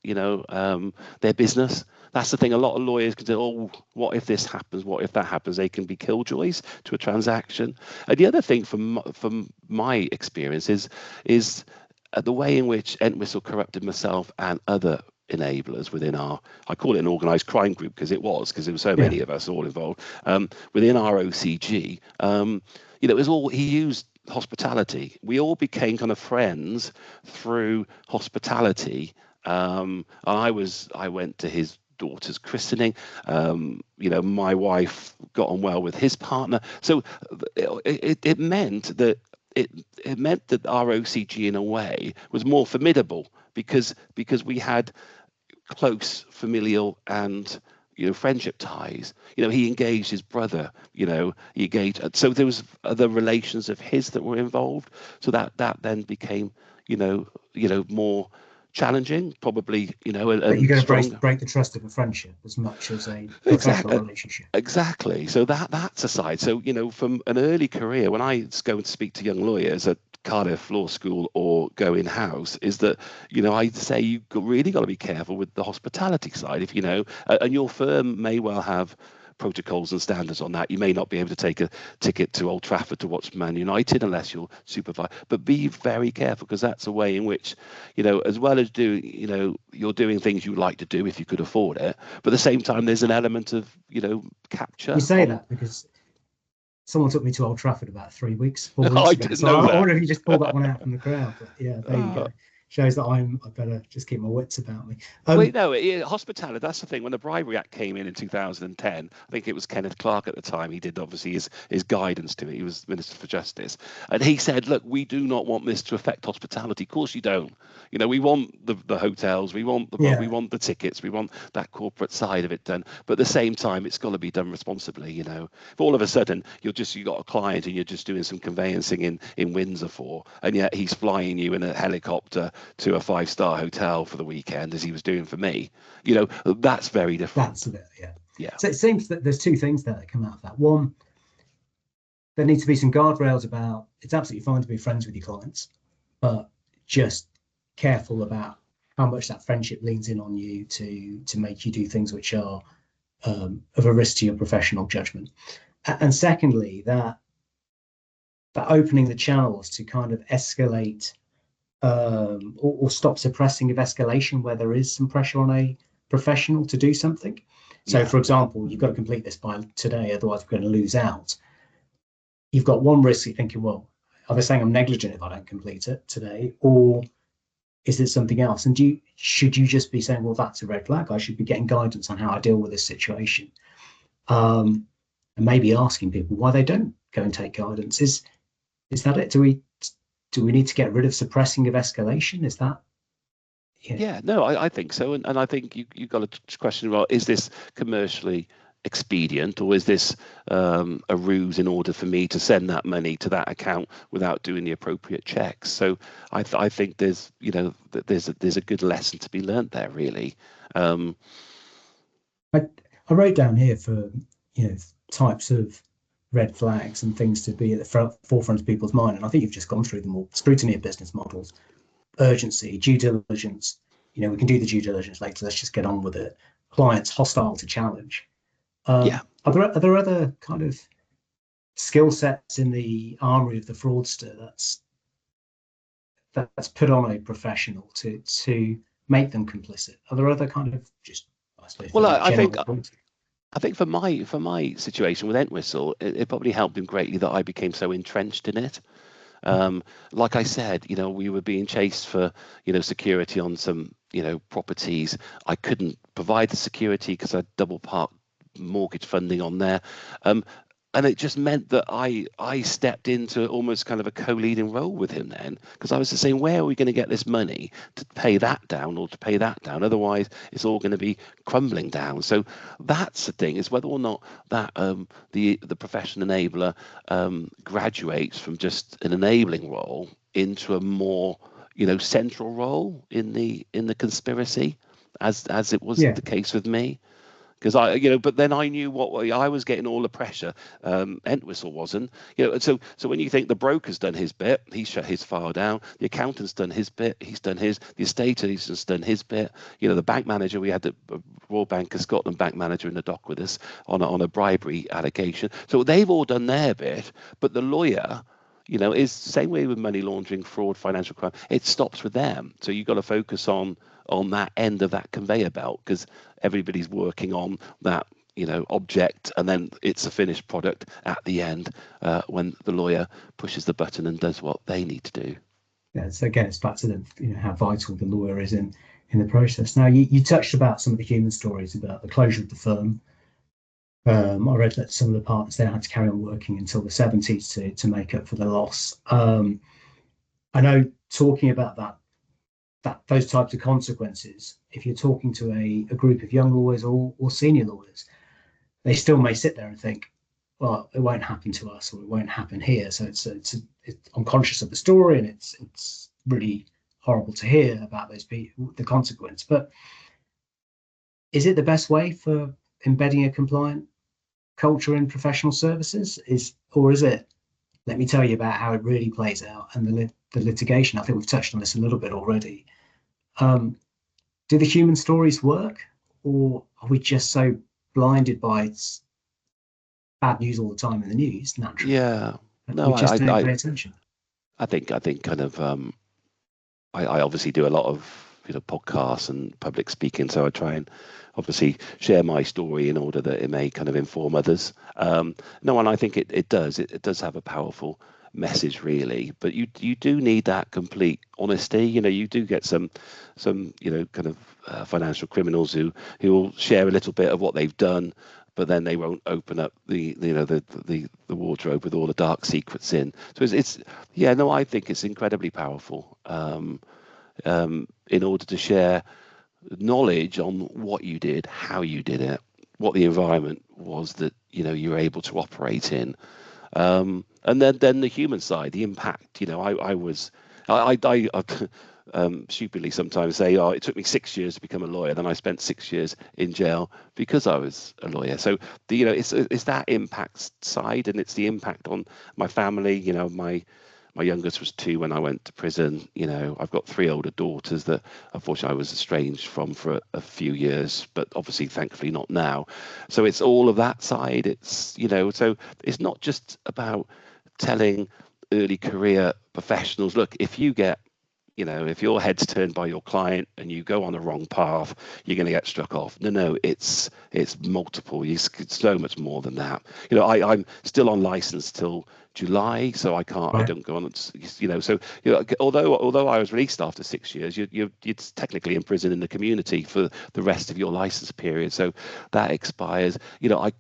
their business. That's the thing. A lot of lawyers can say, "Oh, what if this happens? What if that happens?" They can be killjoys to a transaction. And the other thing from my experience is the way in which Entwistle corrupted myself and other enablers within I call it an organised crime group because there were so many of us all involved within our OCG. It was all, he used hospitality. We all became kind of friends through hospitality. I went to his daughter's christening. My wife got on well with his partner. So it meant that it meant that our OCG in a way was more formidable because we had close familial and friendship ties. He engaged his brother. He engaged. So there was other relations of his that were involved. So that then became more challenging, probably. But you're going to break the trust of a friendship as much as a professional relationship. Exactly. So that's aside. So from an early career, when I go and speak to young lawyers at Cardiff Law School or go in house, is that I say you've really got to be careful with the hospitality side. If and your firm may well have protocols and standards on that. You may not be able to take a ticket to Old Trafford to watch Man United unless you're supervised, but be very careful because that's a way in which as well as you're doing things you like to do if you could afford it, but at the same time there's an element of capture. You say that because someone took me to Old Trafford about 3 weeks, 4 weeks I ago. didn't So know I that. wonder if you just pulled that one out from the crowd. But yeah, there you go. shows that I better just keep my wits about me. Wait, no, hospitality, that's the thing. When the Bribery Act came in 2010, I think it was Kenneth Clarke at the time. He did obviously his guidance to it. He was Minister for Justice. And he said, look, we do not want this to affect hospitality. Of course you don't. We want the hotels, we want we want the tickets, we want that corporate side of it done. But at the same time, it's got to be done responsibly. If all of a sudden you got a client and you're just doing some conveyancing in Windsor and yet he's flying you in a helicopter to a 5-star hotel for the weekend, as he was doing for me, that's very different. That's a bit, yeah. So it seems that there's two things there that come out of that. One, there needs to be some guardrails about, it's absolutely fine to be friends with your clients, but just careful about how much that friendship leans in on you to make you do things which are of a risk to your professional judgment. And secondly, that opening the channels to kind of escalate or stop suppressing of escalation where there is some pressure on a professional to do something. So, for example, you've got to complete this by today, otherwise we're going to lose out. You've got one risk, you're thinking, well, are they saying I'm negligent if I don't complete it today? Or is it something else? And should you just be saying, well, that's a red flag. I should be getting guidance on how I deal with this situation. And maybe asking people why they don't go and take guidance. Is that it? Do we need to get rid of suppressing of escalation? Is that? Yeah, no, I think so. And I think you've got to question, well, is this commercially expedient, or is this a ruse in order for me to send that money to that account without doing the appropriate checks? So I think there's a good lesson to be learned there, really. I wrote down here for types of red flags and things to be at the forefront of people's mind, and I think you've just gone through them all. Scrutiny of business models, urgency, due diligence. We can do the due diligence later. Let's just get on with it. Clients hostile to challenge. Are there other kind of skill sets in the armory of the fraudster that's put on a professional to make them complicit? Are there other kind of just, I suppose, I think for my situation with Entwistle, it probably helped him greatly that I became so entrenched in it. Like I said, we were being chased for, security on some, properties. I couldn't provide the security because I double parked mortgage funding on there. And it just meant that I stepped into almost kind of a co-leading role with him then, because I was just saying, where are we going to get this money to pay that down or to pay that down? Otherwise, it's all going to be crumbling down. So that's the thing, is whether or not that the profession enabler graduates from just an enabling role into a more central role in the conspiracy, as it was the case with me. Because but then I knew what I was getting, all the pressure. Entwistle wasn't, So when you think the broker's done his bit, he's shut his file down. The accountant's done his bit, he's done his. The estate agent's done his bit. The bank manager, we had the Royal Bank of Scotland bank manager in the dock with us on a bribery allegation. So they've all done their bit, but the lawyer, is the same way with money laundering, fraud, financial crime. It stops with them. So you've got to focus on that end of that conveyor belt, because everybody's working on that object, and then it's a finished product at the end when the lawyer pushes the button and does what they need to do. So again, it's back to how vital the lawyer is in the process. Now, you touched about some of the human stories about the closure of the firm. I read that some of the partners there had to carry on working until the 70s to make up for the loss. I know, talking about those types of consequences, if you're talking to a group of young lawyers or senior lawyers, they still may sit there and think, well, it won't happen to us, or it won't happen here. So I'm conscious of the story, and it's really horrible to hear about those people, the consequence. But is it the best way for embedding a compliant culture in professional services? Or is it, let me tell you about how it really plays out, and the litigation? I think we've touched on this a little bit already. Do the human stories work, or are we just so blinded by bad news all the time in the news, naturally? Yeah, no, we just don't pay attention. I think kind of I obviously do a lot of podcasts and public speaking, so I try and obviously share my story in order that it may kind of inform others. No, and I think it does have a powerful message really. But you do need that complete honesty. You do get some kind of financial criminals who will share a little bit of what they've done, but then they won't open up the wardrobe with all the dark secrets in. So I think it's incredibly powerful in order to share knowledge on what you did, how you did it, what the environment was that you were able to operate in, and then the human side, the impact. I stupidly sometimes say, oh, it took me 6 years to become a lawyer, then I spent 6 years in jail because I was a lawyer. So it's that impact side, and it's the impact on my family. My youngest was 2 when I went to prison. I've got 3 older daughters that unfortunately I was estranged from for a few years, but obviously thankfully not now. So it's all of that side. It's so it's not just about telling early career professionals, look, if you get if your head's turned by your client and you go on the wrong path, you're going to get struck off. No, it's multiple. It's so much more than that. I'm still on license till July, so I can't. Right. I don't go on. So although I was released after 6 years, you're technically in prison in the community for the rest of your license period. So that expires. I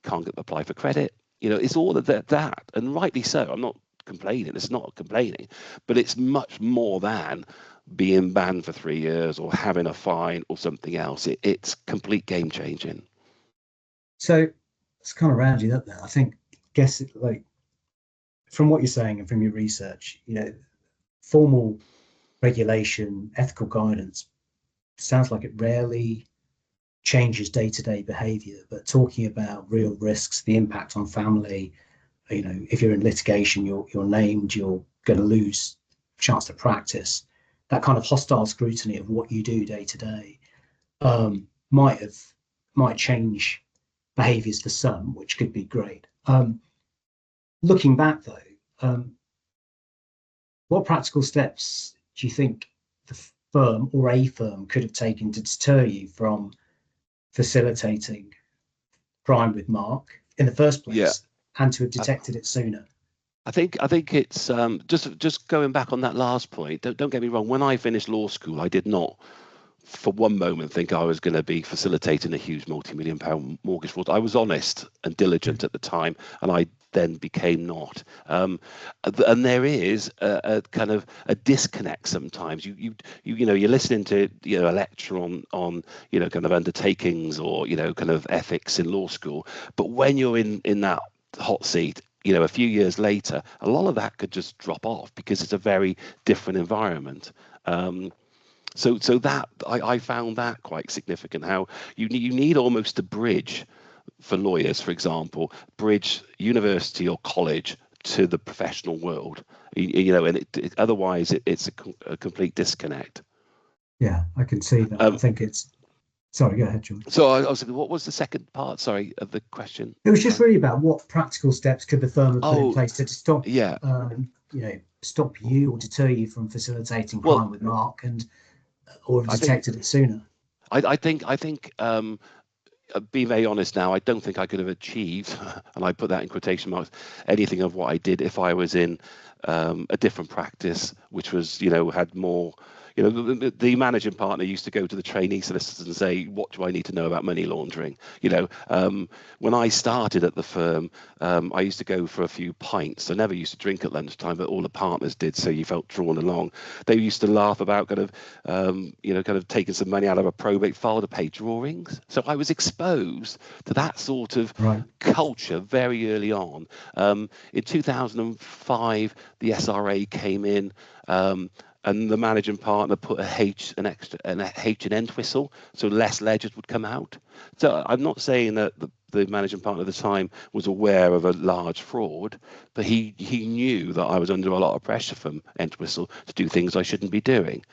can't apply for credit. It's all of that, and rightly so. I'm not complaining. It's not complaining, but it's much more than being banned for 3 years or having a fine or something else. It's complete game changing. So it's kind of rounding up there. I think, like from what you're saying and from your research, formal regulation, ethical guidance sounds like it rarely changes day-to-day behavior, but talking about real risks, the impact on family, if you're in litigation, you're named, you're going to lose a chance to practice. That kind of hostile scrutiny of what you do day to day might change behaviours for some, which could be great. Looking back though, what practical steps do you think the firm or a firm could have taken to deter you from facilitating crime with Mark in the first place? Yeah. And to have detected it sooner? I think it's just going back on that last point. Don't get me wrong. When I finished law school, I did not for one moment think I was going to be facilitating a huge multi-million-pound mortgage fraud. I was honest and diligent at the time, and I then became not. And there is a kind of a disconnect sometimes. You're listening to a lecture on kind of undertakings or kind of ethics in law school, but when you're in that hot seat, a few years later, a lot of that could just drop off because it's a very different environment. So that I found that quite significant. How you need almost a bridge for lawyers, for example, bridge university or college to the professional world. And otherwise it's a complete disconnect. Yeah, I can see that. I think it's. Sorry, go ahead, George. So I was thinking, what was the second part, sorry, of the question? It was just really about what practical steps could the firm have put in place to stop, stop you or deter you from facilitating crime with Mark or have detected it sooner? I think being very honest now, I don't think I could have achieved, and I put that in quotation marks, anything of what I did if I was in a different practice, which was, had more. The managing partner used to go to the trainee solicitors and say, what do I need to know about money laundering? When I started at the firm, I used to go for a few pints. I never used to drink at lunchtime, but all the partners did, so you felt drawn along. They used to laugh about kind of taking some money out of a probate file to pay drawings. So I was exposed to that sort of culture very early on. In 2005, the SRA came in, and the managing partner put a H and end whistle, so less ledgers would come out. So I'm not saying that the managing partner at the time was aware of a large fraud, but he knew that I was under a lot of pressure from end whistle to do things I shouldn't be doing.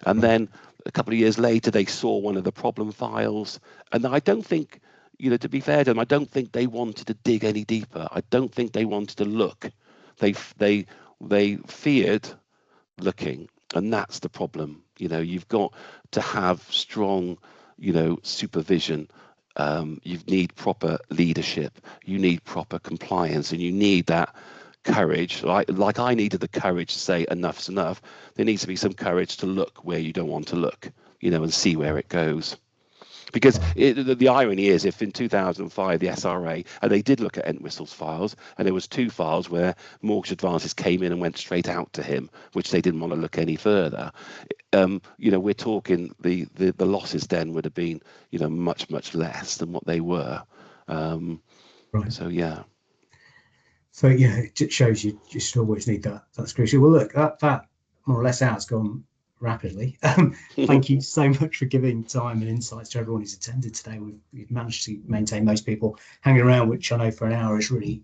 And then a couple of years later, they saw one of the problem files, and I don't think, to be fair to them, I don't think they wanted to dig any deeper. I don't think they wanted to look. They feared looking. And that's the problem. You've got to have strong, supervision. You need proper leadership. You need proper compliance, and you need that courage, like I needed the courage to say enough's enough. There needs to be some courage to look where you don't want to look, and see where it goes. Because the irony is, if in 2005 the SRA, and they did look at Entwistle's files, and there was 2 files where mortgage advances came in and went straight out to him, which they didn't want to look any further. We're talking the losses then would have been, much, much less than what they were. Right. So yeah. So it just shows you just always need that scrutiny. Well, look, that more or less hour's gone rapidly. Thank you so much for giving time and insights to everyone who's attended today. We've managed to maintain most people hanging around, which I know for an hour is really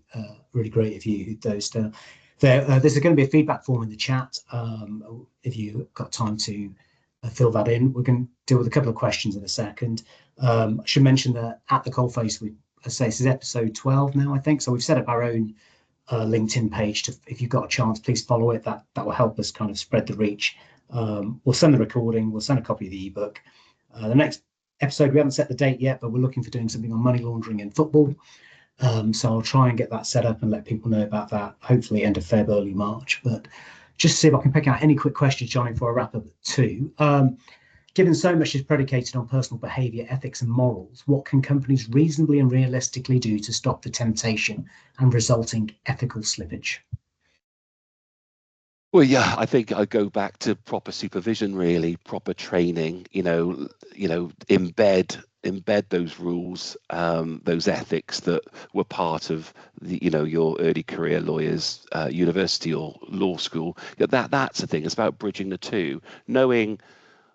great of you. There's going to be a feedback form in the chat. If you've got time to fill that in, we're going to deal with a couple of questions in a second. I should mention that at the Coalface, this is episode 12 now, I think. So we've set up our own LinkedIn page. If you've got a chance, please follow it. That will help us kind of spread the reach. We'll send the recording, we'll send a copy of the ebook. The next episode, we haven't set the date yet, but we're looking for doing something on money laundering in football. So I'll try and get that set up and let people know about that, hopefully end of Feb, early March. But just to see if I can pick out any quick questions, Johnny, before I wrap up at 2. Given so much is predicated on personal behaviour, ethics and morals, what can companies reasonably and realistically do to stop the temptation and resulting ethical slippage? Well, yeah, I think I go back to proper supervision, really, proper training. Embed those rules, those ethics that were part of your early career lawyers, university or law school. That's the thing. It's about bridging the two, knowing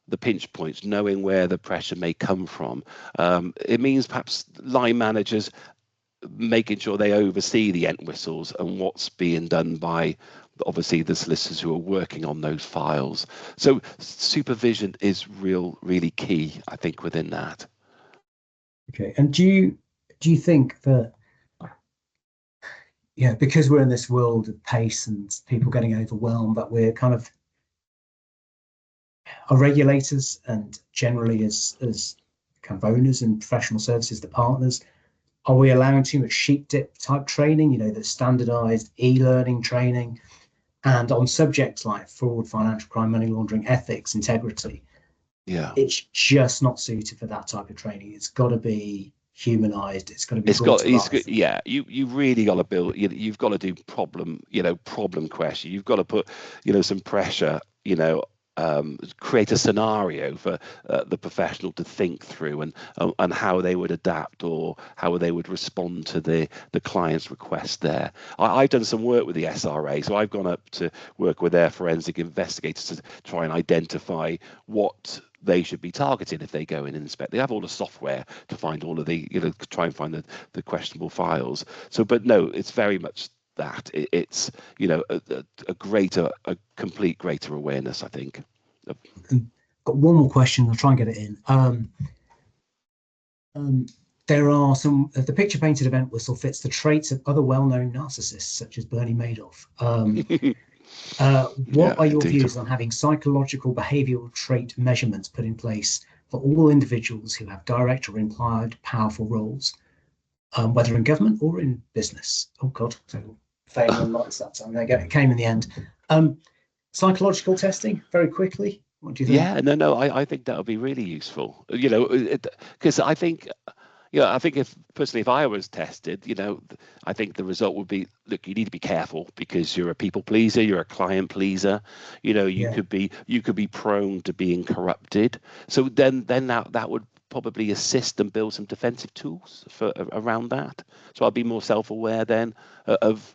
the pinch points, knowing where the pressure may come from. It means perhaps line managers making sure they oversee the Entwistles and what's being done by obviously the solicitors who are working on those files. So supervision is really key, I think, within that. Okay. And do you think that, because we're in this world of pace and people getting overwhelmed, that we're kind of, our regulators and generally as kind of owners and professional services, the partners, are we allowing too much sheep dip type training, the standardized e-learning training, and on subjects like fraud, financial crime, money laundering, ethics, integrity? Yeah, it's just not suited for that type of training. It's got to be humanized. It's got to be brought to life. Yeah, you really got to build. You've got to do problem question. You've got to put some pressure. Create a scenario for the professional to think through and how they would adapt or how they would respond to the client's request there. I've done some work with the SRA, so I've gone up to work with their forensic investigators to try and identify what they should be targeting if they go in and inspect. They have all the software to find all of the, try and find the questionable files. So, but no, it's very much that. It's, a complete greater awareness, I think. Got one more question. I'll try and get it in. There are some, the picture painted of Entwistle fits the traits of other well-known narcissists, such as Bernie Madoff. What are your views on having psychological behavioral trait measurements put in place for all individuals who have direct or implied powerful roles, whether in government or in business? Oh God, failing on lights that time. There you go. It came in the end. Psychological testing, very quickly. What do you think? Yeah, no, I think that would be really useful. Because I think. I think if I was tested, I think the result would be, look, you need to be careful because you're a people pleaser, you're a client pleaser. You could be prone to being corrupted. So then that would probably assist and build some defensive tools for around that. So I'd be more self-aware then of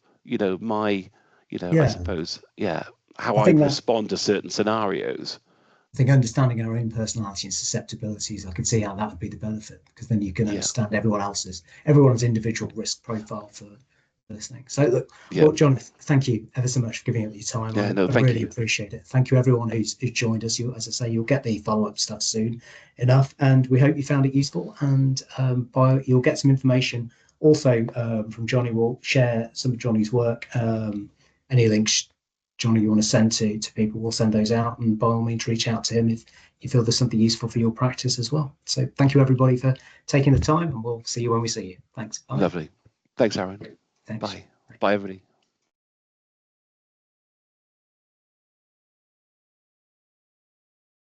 my I suppose how I respond to certain scenarios. I think understanding our own personality and susceptibilities, I can see how that would be the benefit, because then you can understand everyone's individual risk profile for listening. So look, well, John, thank you ever so much for giving up your time. I really appreciate it. Thank you everyone who's joined us. As I say, you'll get the follow-up stuff soon enough, and we hope you found it useful, and you'll get some information also from Johnny. We'll share some of Johnny's work, any links Johnny you want to send to people, we'll send those out, and by all means reach out to him if you feel there's something useful for your practice as well. So thank you everybody for taking the time, and we'll see you when we see you. Thanks. Bye. Lovely. Thanks, Aaron. Thanks. Bye everybody.